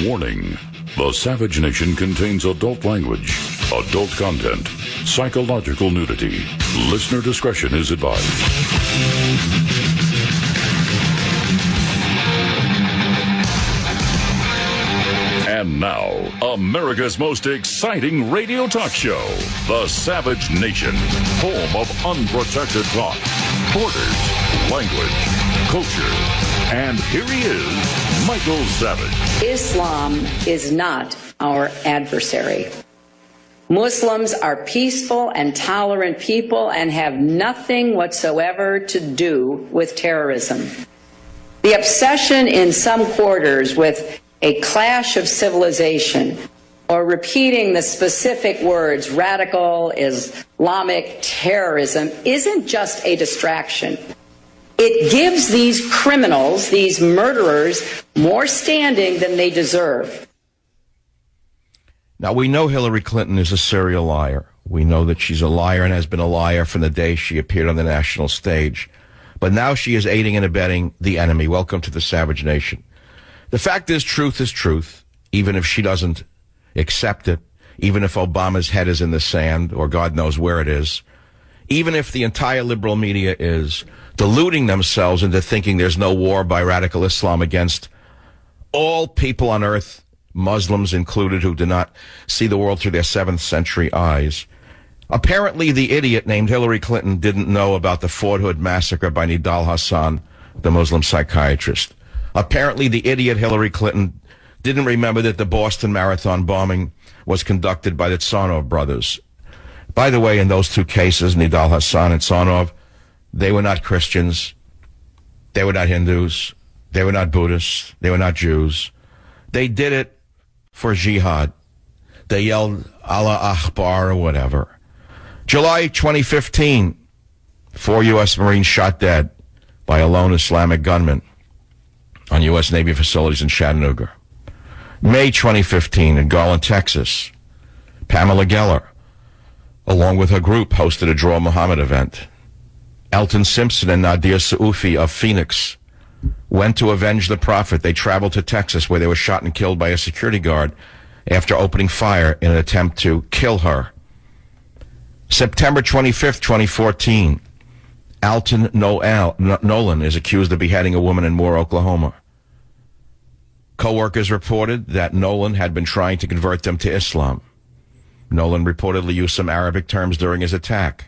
Warning. The Savage Nation contains adult language, adult content, psychological nudity. Listener discretion is advised. And now, America's most exciting radio talk show, The Savage Nation, home of unprotected thought, borders, language, culture. And here he is, Michael Savage. Islam is not our adversary. Muslims are peaceful and tolerant people and have nothing whatsoever to do with terrorism. The obsession in some quarters with a clash of civilization or repeating the specific words radical Islamic terrorism isn't just a distraction. It gives these criminals, these murderers, more standing than they deserve. Now, we know Hillary Clinton is a serial liar. We know that she's a liar and has been a liar from the day she appeared on the national stage. But now she is aiding and abetting the enemy. Welcome to the Savage Nation. The fact is truth, even if she doesn't accept it, even if Obama's head is in the sand, or God knows where it is, even if the entire liberal media is deluding themselves into thinking there's no war by radical Islam against all people on earth, Muslims included, who do not see the world through their 7th century eyes. Apparently, the idiot named Hillary Clinton didn't know about the Fort Hood massacre by Nidal Hasan, the Muslim psychiatrist. Apparently, the idiot Hillary Clinton didn't remember that the Boston Marathon bombing was conducted by the Tsarnaev brothers. By the way, in those two cases, Nidal Hasan and Tsarnaev, they were not Christians. They were not Hindus. They were not Buddhists. They were not Jews. They did it for jihad. They yelled Allah Akbar or whatever. July 2015, 4 U.S. Marines shot dead by a lone Islamic gunman on U.S. Navy facilities in Chattanooga. May 2015, in Garland, Texas, Pamela Geller, along with her group, hosted a Draw Muhammad event. Elton Simpson and Nadia Soufi of Phoenix went to avenge the Prophet. They traveled to Texas, where they were shot and killed by a security guard after opening fire in an attempt to kill her. September 25th, 2014, Alton Nolan is accused of beheading a woman in Moore, Oklahoma. Co-workers reported that Nolan had been trying to convert them to Islam. Nolan reportedly used some Arabic terms during his attack.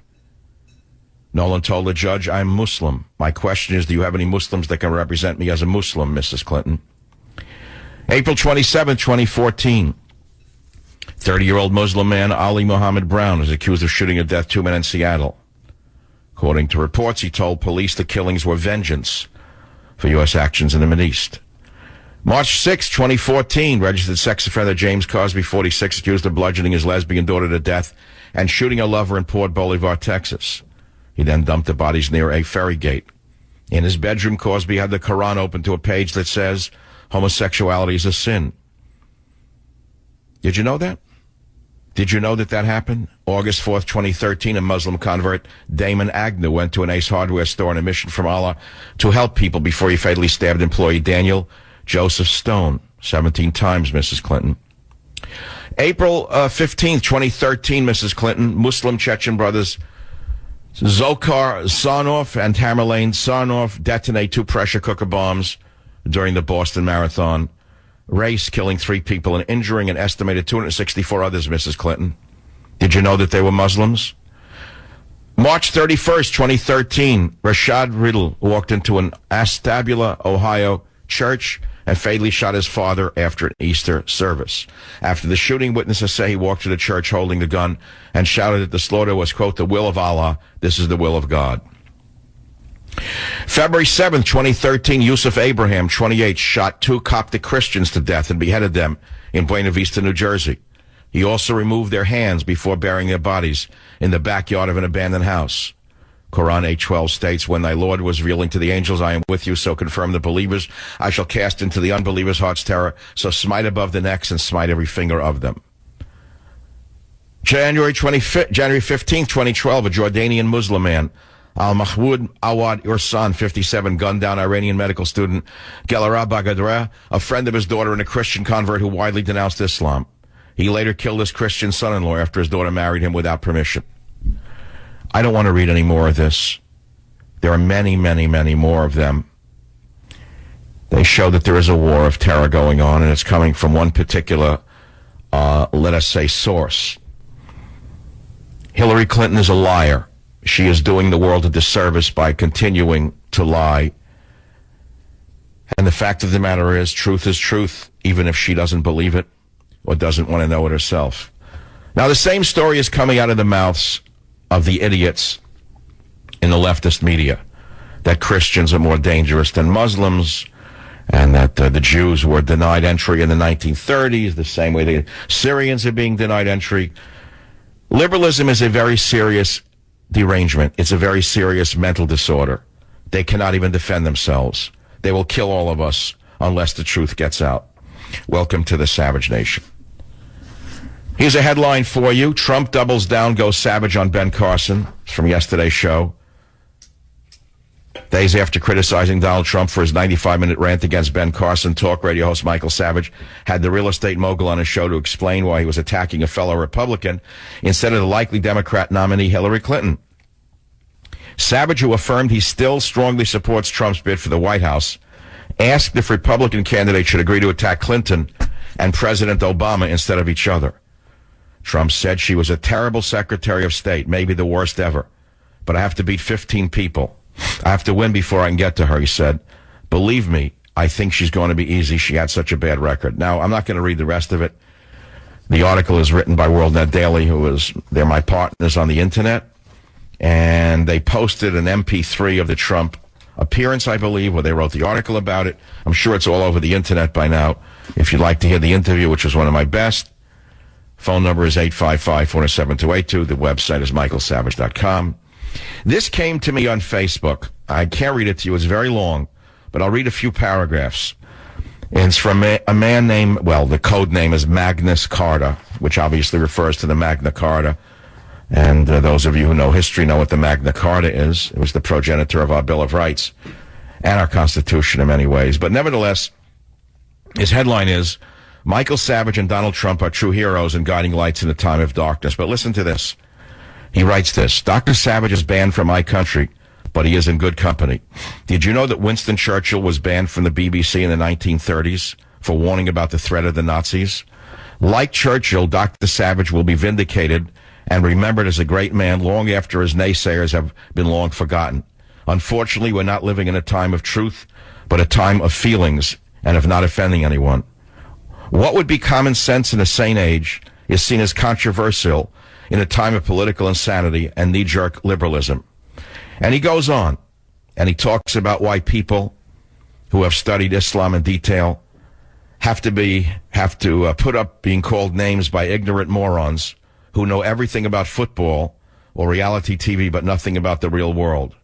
Nolan told the judge, "I'm Muslim. My question is, do you have any Muslims that can represent me as a Muslim, Mrs. Clinton?" April 27, 2014, 30-year-old Muslim man Ali Muhammad Brown is accused of shooting to death 2 men in Seattle. According to reports, he told police the killings were vengeance for U.S. actions in the Mideast. March 6, 2014, registered sex offender James Cosby, 46, accused of bludgeoning his lesbian daughter to death and shooting a lover in Port Bolivar, Texas. He then dumped the bodies near a ferry gate. In his bedroom, Cosby had the Quran open to a page that says, homosexuality is a sin. Did you know that? Did you know that that happened? August 4th, 2013, a Muslim convert, Damon Agnew, went to an Ace Hardware store on a mission from Allah to help people before he fatally stabbed employee Daniel Joseph Stone 17 times, Mrs. Clinton. April 15th, 2013, Mrs. Clinton, Muslim Chechen brothers Dzhokhar Tsarnaev and Tamerlane Tsarnaev detonate 2 pressure cooker bombs during the Boston Marathon race, killing 3 people and injuring an estimated 264 others, Mrs. Clinton. Did you know that they were Muslims? March 31st, 2013, Rashad Riddle walked into an Astabula, Ohio church and fatally shot his father after an Easter service. After the shooting, witnesses say he walked to the church holding the gun and shouted that the slaughter was, quote, the will of Allah. This is the will of God. February 7th, 2013, Yusuf Abraham, 28, shot 2 Coptic Christians to death and beheaded them in Buena Vista, New Jersey. He also removed their hands before burying their bodies in the backyard of an abandoned house. Quran 8:12 states, when thy Lord was revealing to the angels, I am with you, so confirm the believers. I shall cast into the unbelievers' hearts terror, so smite above the necks and smite every finger of them. January 15th, 2012, a Jordanian Muslim man, Al-Mahmoud Awad Ursan, 57, gunned down Iranian medical student Gelara Bagadre, a friend of his daughter and a Christian convert who widely denounced Islam. He later killed his Christian son-in-law after his daughter married him without permission. I don't want to read any more of this. There are many, many, many more of them. They show that there is a war of terror going on, and it's coming from one particular, let us say, source. Hillary Clinton is a liar. She is doing the world a disservice by continuing to lie. And the fact of the matter is truth, even if she doesn't believe it or doesn't want to know it herself. Now, the same story is coming out of the mouths of the idiots in the leftist media, that Christians are more dangerous than Muslims, and that the Jews were denied entry in the 1930s, the same way the Syrians are being denied entry. Liberalism is a very serious derangement. It's a very serious mental disorder. They cannot even defend themselves. They will kill all of us unless the truth gets out. Welcome to the Savage Nation. Here's a headline for you. Trump doubles down, goes savage on Ben Carson. It's from yesterday's show. Days after criticizing Donald Trump for his 95-minute rant against Ben Carson, talk radio host Michael Savage had the real estate mogul on his show to explain why he was attacking a fellow Republican instead of the likely Democrat nominee Hillary Clinton. Savage, who affirmed he still strongly supports Trump's bid for the White House, asked if Republican candidates should agree to attack Clinton and President Obama instead of each other. Trump said she was a terrible Secretary of State, maybe the worst ever, but I have to beat 15 people. I have to win before I can get to her, he said. Believe me, I think she's going to be easy. She had such a bad record. Now, I'm not going to read the rest of it. The article is written by WorldNet Daily, they're my partners on the internet, and they posted an MP3 of the Trump appearance, I believe, where they wrote the article about it. I'm sure it's all over the internet by now. If you'd like to hear the interview, which was one of my best, phone number is 855-407-282. The website is michaelsavage.com. This came to me on Facebook. I can't read it to you. It's very long, but I'll read a few paragraphs. And it's from a man named, well, the code name is Magnus Carta, which obviously refers to the Magna Carta. And those of you who know history know what the Magna Carta is. It was the progenitor of our Bill of Rights and our Constitution in many ways. But nevertheless, his headline is, Michael Savage and Donald Trump are true heroes and guiding lights in a time of darkness. But listen to this. He writes this, Dr. Savage is banned from my country, but he is in good company. Did you know that Winston Churchill was banned from the BBC in the 1930s for warning about the threat of the Nazis? Like Churchill, Dr. Savage will be vindicated and remembered as a great man long after his naysayers have been long forgotten. Unfortunately, we're not living in a time of truth, but a time of feelings and of not offending anyone. What would be common sense in a sane age is seen as controversial in a time of political insanity and knee-jerk liberalism. And he goes on, and he talks about why people who have studied Islam in detail have to put up being called names by ignorant morons who know everything about football or reality TV but nothing about the real world.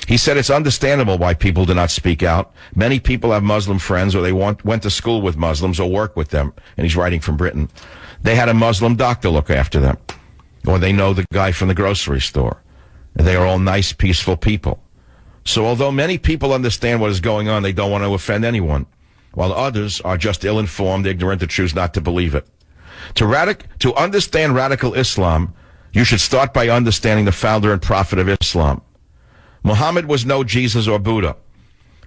He said it's understandable why people do not speak out. Many people have Muslim friends, or they went to school with Muslims or work with them, and he's writing from Britain. They had a Muslim doctor look after them, or they know the guy from the grocery store. They are all nice, peaceful people. So although many people understand what is going on, they don't want to offend anyone, while others are just ill-informed, ignorant, and choose not to believe it. To understand radical Islam, you should start by understanding the founder and prophet of Islam. Muhammad was no Jesus or Buddha.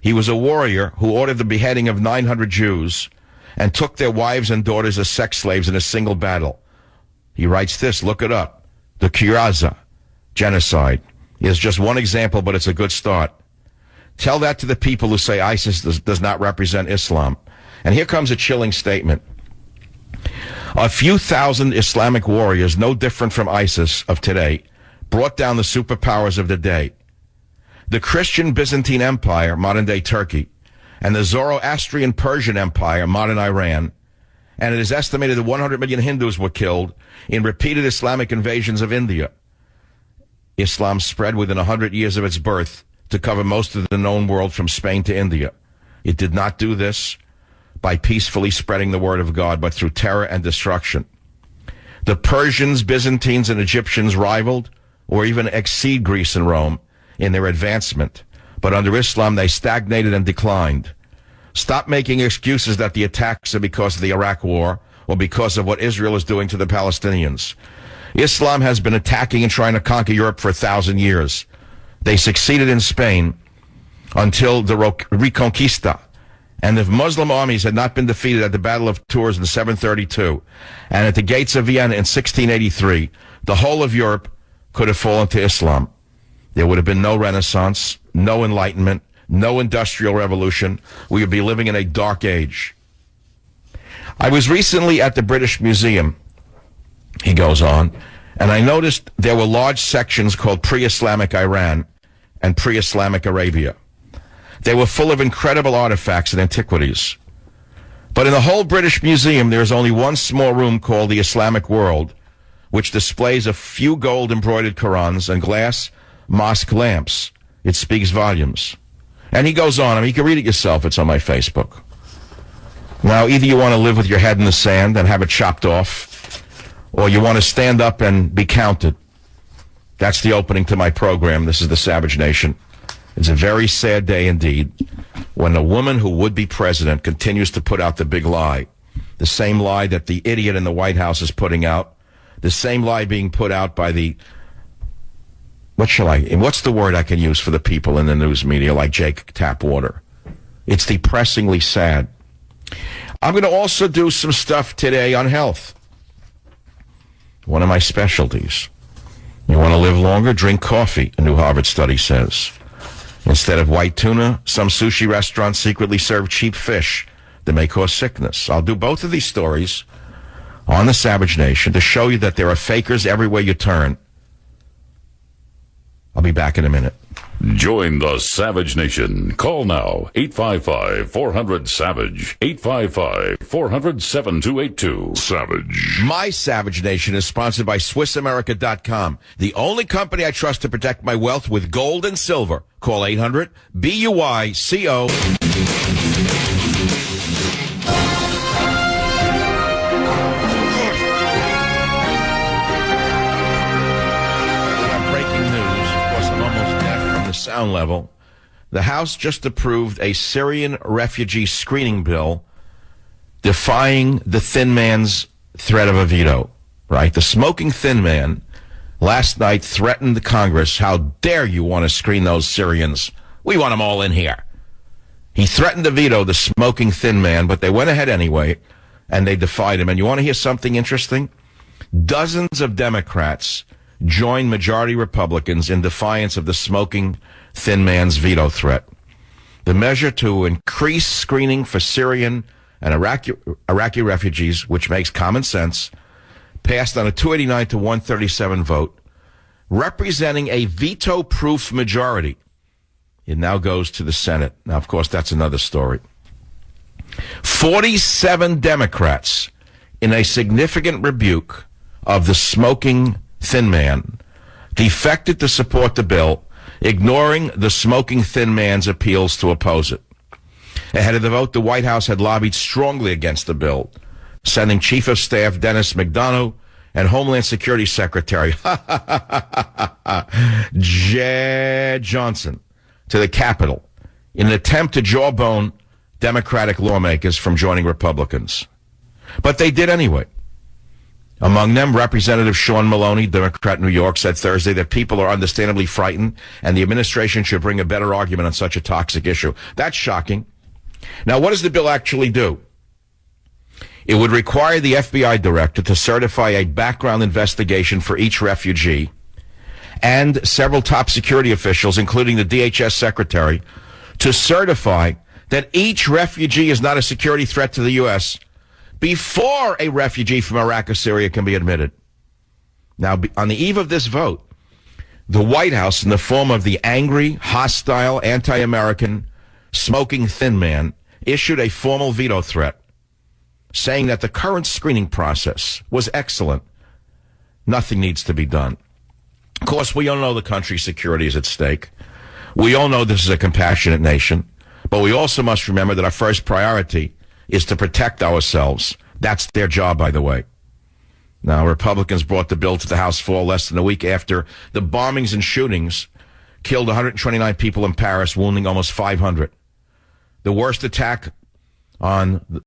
He was a warrior who ordered the beheading of 900 Jews and took their wives and daughters as sex slaves in a single battle. He writes this, look it up. The Quraza genocide is just one example, but it's a good start. Tell that to the people who say ISIS does not represent Islam. And here comes a chilling statement. A few thousand Islamic warriors, no different from ISIS of today, brought down the superpowers of the day. The Christian Byzantine Empire, modern-day Turkey, and the Zoroastrian Persian Empire, modern Iran, and it is estimated that 100 million Hindus were killed in repeated Islamic invasions of India. Islam spread within 100 years of its birth to cover most of the known world from Spain to India. It did not do this by peacefully spreading the word of God, but through terror and destruction. The Persians, Byzantines, and Egyptians rivaled or even exceed Greece and Rome in their advancement, but under Islam they stagnated and declined. Stop making excuses that the attacks are because of the Iraq War or because of what Israel is doing to the Palestinians. Islam has been attacking and trying to conquer Europe for 1,000 years. They succeeded in Spain until the Reconquista. And if Muslim armies had not been defeated at the Battle of Tours in 732 and at the gates of Vienna in 1683, the whole of Europe could have fallen to Islam. There would have been no Renaissance, no Enlightenment, no Industrial Revolution. We would be living in a dark age. I was recently at the British Museum, he goes on, and I noticed there were large sections called pre-Islamic Iran and pre-Islamic Arabia. They were full of incredible artifacts and antiquities. But in the whole British Museum, there is only one small room called the Islamic World, which displays a few gold-embroidered Qurans and glass mosque lamps. It speaks volumes. And he goes on, you can read it yourself, it's on my Facebook. Now, either you want to live with your head in the sand and have it chopped off, or you want to stand up and be counted. That's the opening to my program. This is the Savage Nation. It's a very sad day indeed when a woman who would be president continues to put out the big lie. The same lie that the idiot in the White House is putting out. The same lie being put out by the, what's the word I can use for the people in the news media like Jake Tapwater? It's depressingly sad. I'm going to also do some stuff today on health. One of my specialties. You want to live longer? Drink coffee, a new Harvard study says. Instead of white tuna, some sushi restaurants secretly serve cheap fish that may cause sickness. I'll do both of these stories on the Savage Nation to show you that there are fakers everywhere you turn. I'll be back in a minute. Join the Savage Nation. Call now, 855-400-SAVAGE, 855-400-7282. Savage. My Savage Nation is sponsored by SwissAmerica.com, the only company I trust to protect my wealth with gold and silver. Call 800-BUYCO. Sound level. The House just approved a Syrian refugee screening bill defying the thin man's threat of a veto, right? The smoking thin man last night threatened the Congress, how dare you want to screen those Syrians? We want them all in here. He threatened to veto the smoking thin man, but they went ahead anyway, and they defied him. And you want to hear something interesting? Dozens of Democrats joined majority Republicans in defiance of the smoking thin man's veto threat. The measure to increase screening for Syrian and Iraqi refugees, which makes common sense, passed on a 289 to 137 vote, representing a veto-proof majority. It now goes to the Senate. Now, of course, that's another story. 47 Democrats, in a significant rebuke of the smoking thin man, defected to support the bill, ignoring the smoking thin man's appeals to oppose it. Ahead of the vote, the White House had lobbied strongly against the bill, sending Chief of Staff Dennis McDonough and Homeland Security Secretary Jed Johnson to the Capitol in an attempt to jawbone Democratic lawmakers from joining Republicans. But they did anyway. Among them, Representative Sean Maloney, Democrat New York, said Thursday that people are understandably frightened and the administration should bring a better argument on such a toxic issue. That's shocking. Now, what does the bill actually do? It would require the FBI director to certify a background investigation for each refugee and several top security officials, including the DHS secretary, to certify that each refugee is not a security threat to the U.S. before a refugee from Iraq or Syria can be admitted. Now, on the eve of this vote, the White House, in the form of the angry, hostile, anti-American, smoking thin man, issued a formal veto threat, saying that the current screening process was excellent. Nothing needs to be done. Of course, we all know the country's security is at stake. We all know this is a compassionate nation, but we also must remember that our first priority is to protect ourselves. That's their job, by the way. Now, Republicans brought the bill to the House floor less than a week after the bombings and shootings killed 129 people in Paris, wounding almost 500. The worst attack on